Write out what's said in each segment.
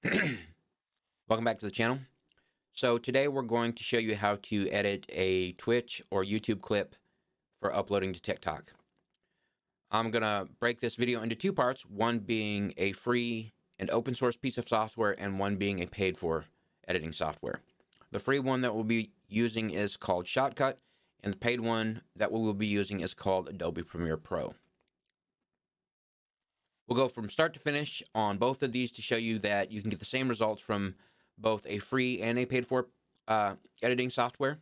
Welcome back to the channel. So today we're going to show you how to edit a Twitch or YouTube clip for uploading to TikTok. I'm going to break this video into two parts, one being a free and open source piece of software and one being a paid for editing software. The free one that we'll be using is called Shotcut, and the paid one that we will be using is called Adobe Premiere Pro. We'll go from start to finish on both of these to show you that you can get the same results from both a free and a paid for editing software.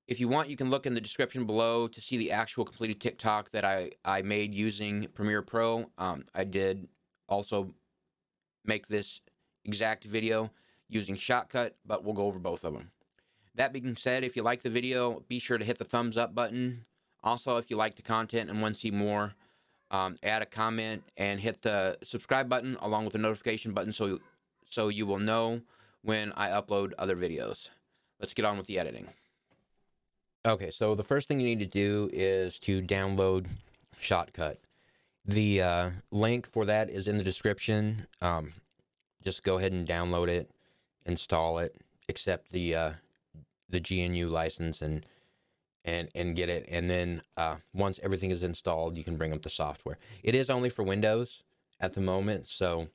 If you want, you can look in the description below to see the actual completed TikTok that I made using Premiere Pro. I did also make this exact video using Shotcut, but we'll go over both of them. That being said, if you like the video, be sure to hit the thumbs up button. Also, if you like the content and want to see more, add a comment and hit the subscribe button along with the notification button so you will know when I upload other videos. Let's get on with the editing. Okay, so the first thing you need to do is to download Shotcut. The link for that is in the description. Just go ahead and download it, install it, accept the GNU license and get it, and then once everything is installed, you can bring up the software. It is only for Windows at the moment, so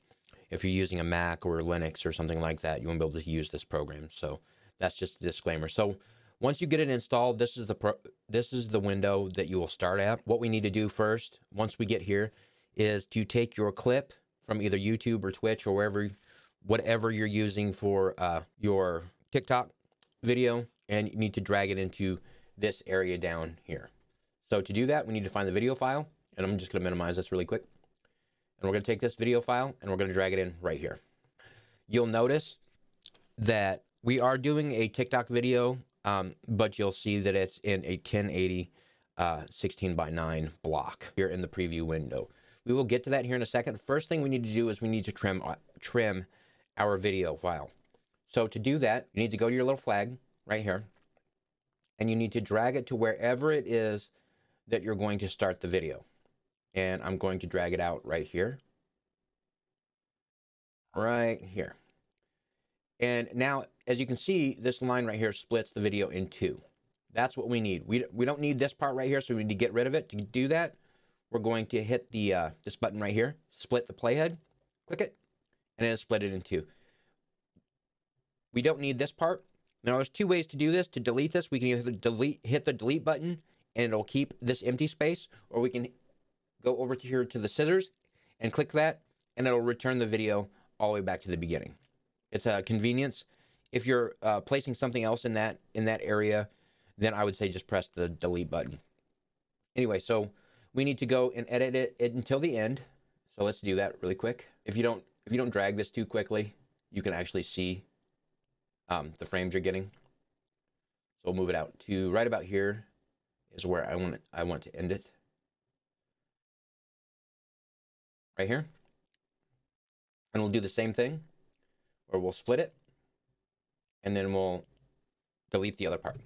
if you're using a Mac or Linux or something like that, you won't be able to use this program. So that's just a disclaimer. So once you get it installed, this is the window that you will start at. What we need to do first, once we get here, is to take your clip from either YouTube or Twitch or whatever you're using for your TikTok video, and you need to drag it into this area down here. So to do that, we need to find the video file, and I'm just going to minimize this really quick. And we're going to take this video file and we're going to drag it in right here. You'll notice that we are doing a TikTok video, but you'll see that it's in a 1080 16:9 block here in the preview window. We will get to that here in a second. First thing we need to do is we need to trim our video file. So to do that, you need to go to your little flag right here, and you need to drag it to wherever it is that you're going to start the video. And I'm going to drag it out right here. Right here. And now, as you can see, this line right here splits the video in two. That's what we need. We don't need this part right here, so we need to get rid of it. To do that, we're going to hit the this button right here, split the playhead, click it, and then split it in two. We don't need this part. Now, there's two ways to do this. To delete this, we can either hit the delete button, and it'll keep this empty space, or we can go over to here to the scissors and click that, and it'll return the video all the way back to the beginning. It's a convenience. If you're placing something else in that area, then I would say just press the delete button. Anyway, so we need to go and edit it until the end. So let's do that really quick. If you don't drag this too quickly, you can actually see the frames you're getting. So we'll move it out to right about here is where I want to end it. Right here. And we'll do the same thing, or we'll split it, and then we'll delete the other part.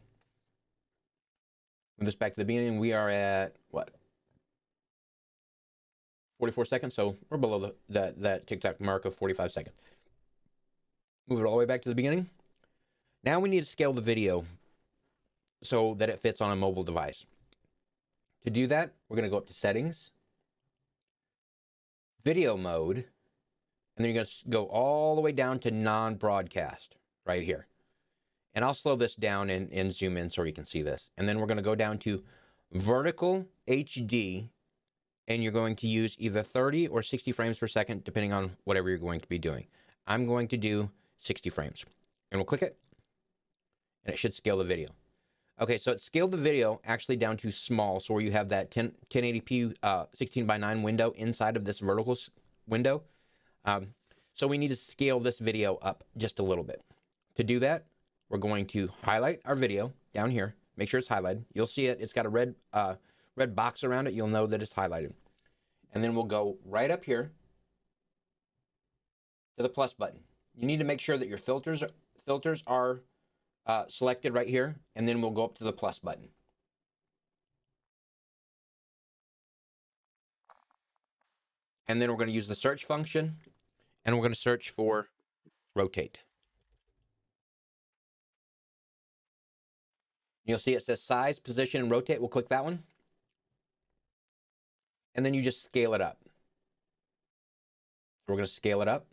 Move this back to the beginning. We are at, what, 44 seconds, so we're below that TikTok mark of 45 seconds. Move it all the way back to the beginning. Now we need to scale the video so that it fits on a mobile device. To do that, we're going to go up to Settings, Video Mode, and then you're going to go all the way down to Non-Broadcast right here. And I'll slow this down and zoom in so you can see this. And then we're going to go down to Vertical HD, and you're going to use either 30 or 60 frames per second, depending on whatever you're going to be doing. I'm going to do 60 frames. And we'll click it, and it should scale the video. Okay, so it scaled the video actually down to small, so where you have that 1080p 16:9 window inside of this vertical window. So we need to scale this video up just a little bit. To do that, we're going to highlight our video down here. Make sure it's highlighted. You'll see it. It's got a red box around it. You'll know that it's highlighted. And then we'll go right up here to the plus button. You need to make sure that your filters are selected right here, and then we'll go up to the plus button. And then we're going to use the search function, and we're going to search for rotate. You'll see it says size, position, and rotate. We'll click that one. And then you just scale it up. We're going to scale it up.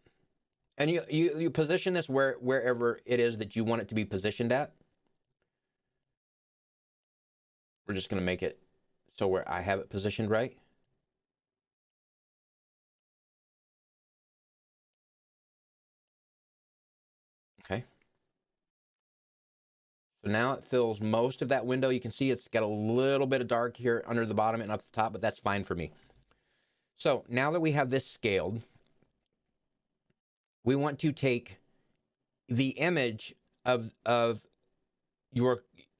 And you position this wherever it is that you want it to be positioned at. We're just going to make it so where I have it positioned right. Okay. So now it fills most of that window. You can see it's got a little bit of dark here under the bottom and up the top, but that's fine for me. So now that we have this scaled, we want to take the image of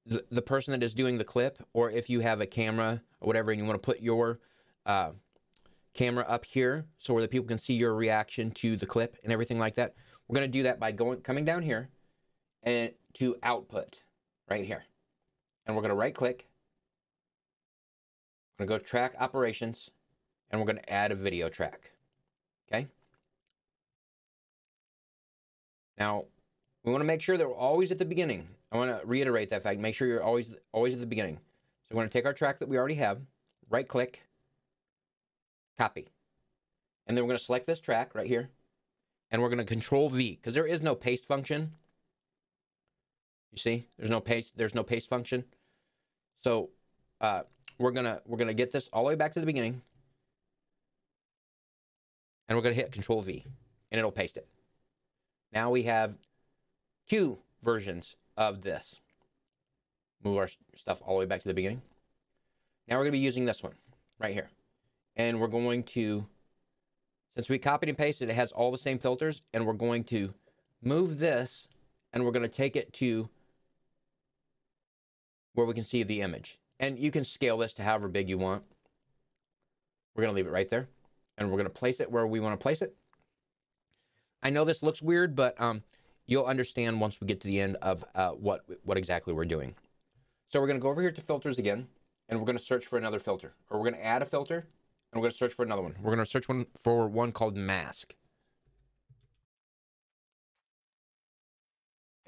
the person that is doing the clip, or if you have a camera or whatever and you want to put your camera up here so where the people can see your reaction to the clip and everything like that. We're going to do that by coming down here and to output right here. And we're going to right click. We're going to go to track operations, and we're going to add a video track. Okay. Now, we want to make sure that we're always at the beginning. I want to reiterate that fact. Make sure you're always at the beginning. So we're going to take our track that we already have, right click, copy. And then we're going to select this track right here, and we're going to Control V, because there is no paste function. You see, there's no paste function. So we're gonna get this all the way back to the beginning, and we're gonna hit Control V, and it'll paste it. Now we have 2 versions of this. Move our stuff all the way back to the beginning. Now we're gonna be using this one right here, and we're going to, since we copied and pasted, it has all the same filters, and we're going to move this, and we're gonna take it to where we can see the image. And you can scale this to however big you want. We're going to leave it right there. And we're going to place it where we want to place it. I know this looks weird, but you'll understand once we get to the end of what exactly we're doing. So we're going to go over here to filters again, and we're going to search for another filter. Or we're going to add a filter, and we're going to search for another one. We're going to search for one called mask.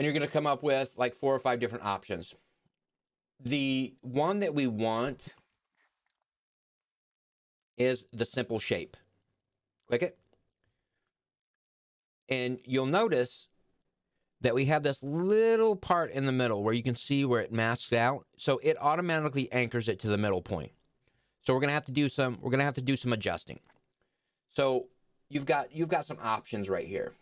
And you're going to come up with like 4 or 5 different options. The one that we want is the simple shape. Click it. And you'll notice that we have this little part in the middle where you can see where it masks out. So it automatically anchors it to the middle point. So we're going to have to do some adjusting. So you've got some options right here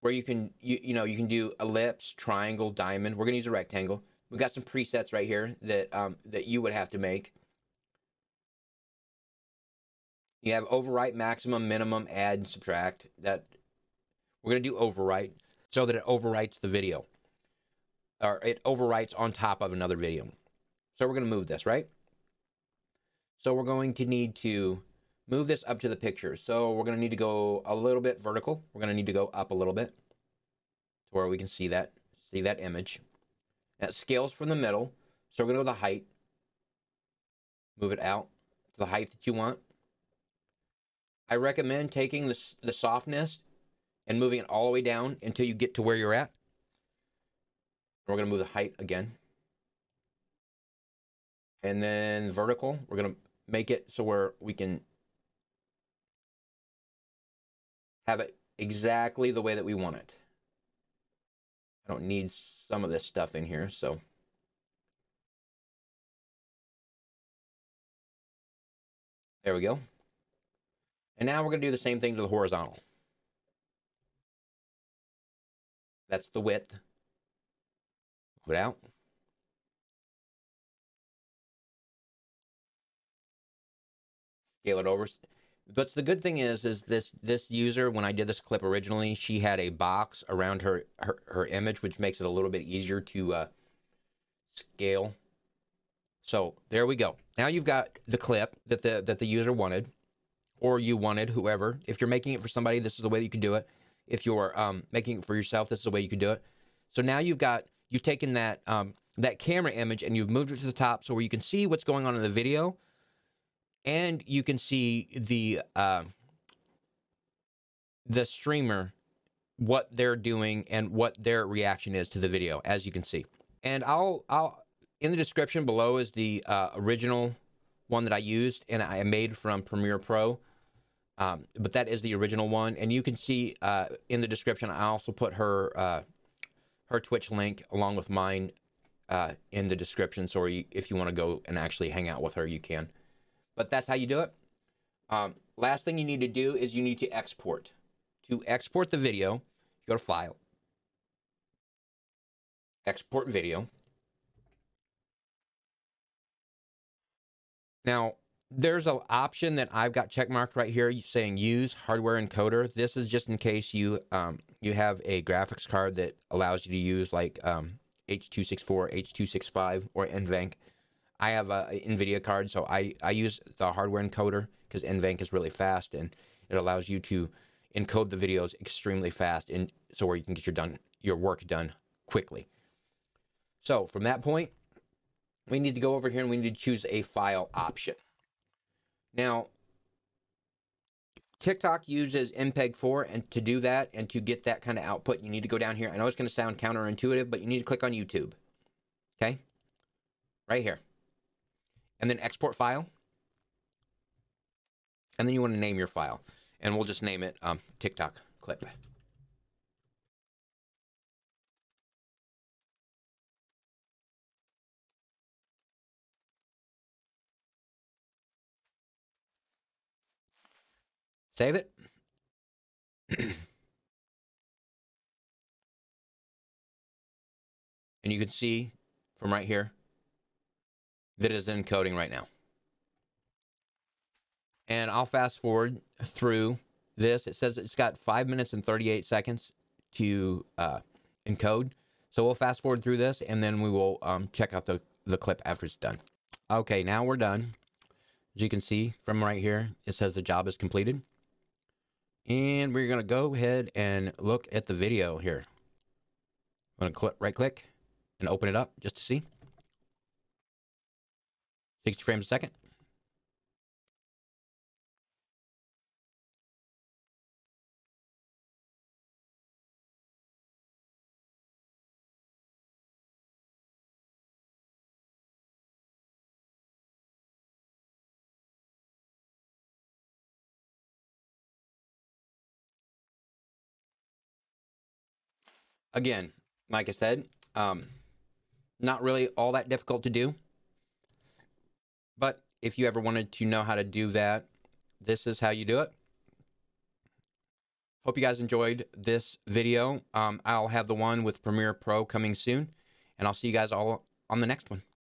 where you can do ellipse, triangle, diamond. We're going to use a rectangle. We've got some presets right here that you would have to make. You have overwrite, maximum, minimum, add, and subtract. That we're going to do overwrite so that it overwrites the video, or it overwrites on top of another video. So we're going to move this, right? So we're going to need to move this up to the picture. So we're going to need to go a little bit vertical. We're going to need to go up a little bit to where we can see that image. That scales from the middle. So we're going to go to the height. Move it out to the height that you want. I recommend taking the softness and moving it all the way down until you get to where you're at. We're going to move the height again. And then vertical, we're going to make it so where we can have it exactly the way that we want it. I don't need some of this stuff in here, so. There we go. And now we're going to do the same thing to the horizontal. That's the width. Move it out. Scale it over. But the good thing is this user, when I did this clip originally, she had a box around her image, which makes it a little bit easier to scale. So there we go. Now you've got the clip that the user wanted, or you wanted, whoever. If you're making it for somebody, this is the way you can do it. If you're making it for yourself, this is the way you can do it. So now you've taken that that camera image and you've moved it to the top so where you can see what's going on in the video. And you can see the the streamer what they're doing and what their reaction is to the video, as you can see. And I'll in the description below is the original one that I used and I made from Premiere Pro. But that is the original one, and you can see in the description I also put her her Twitch link along with mine in the description. So if you want to go and actually hang out with her, you can. But that's how you do it. Last thing you need to do is you need to export. To export the video, you go to File, Export Video. Now, there's an option that I've got checkmarked right here saying Use Hardware Encoder. This is just in case you you have a graphics card that allows you to use like H.264, H.265, or NVENC. I have a NVIDIA card, so I use the hardware encoder because NVENC is really fast and it allows you to encode the videos extremely fast, and so where you can get your work done quickly. So from that point, we need to go over here and we need to choose a file option. Now, TikTok uses MPEG-4, and to do that and to get that kind of output, you need to go down here. I know it's going to sound counterintuitive, but you need to click on YouTube. Okay? Right here. And then export file. And then you want to name your file. And we'll just name it TikTok clip. Save it. And you can see from right here that it is encoding right now. And I'll fast forward through this. It says it's got 5 minutes and 38 seconds to encode. So we'll fast forward through this, and then we will check out the clip after it's done. Okay, now we're done. As you can see from right here, it says the job is completed. And we're going to go ahead and look at the video here. I'm going to right click and open it up just to see. 60 frames a second. Again, like I said, not really all that difficult to do. But if you ever wanted to know how to do that, this is how you do it. Hope you guys enjoyed this video. I'll have the one with Premiere Pro coming soon, and I'll see you guys all on the next one.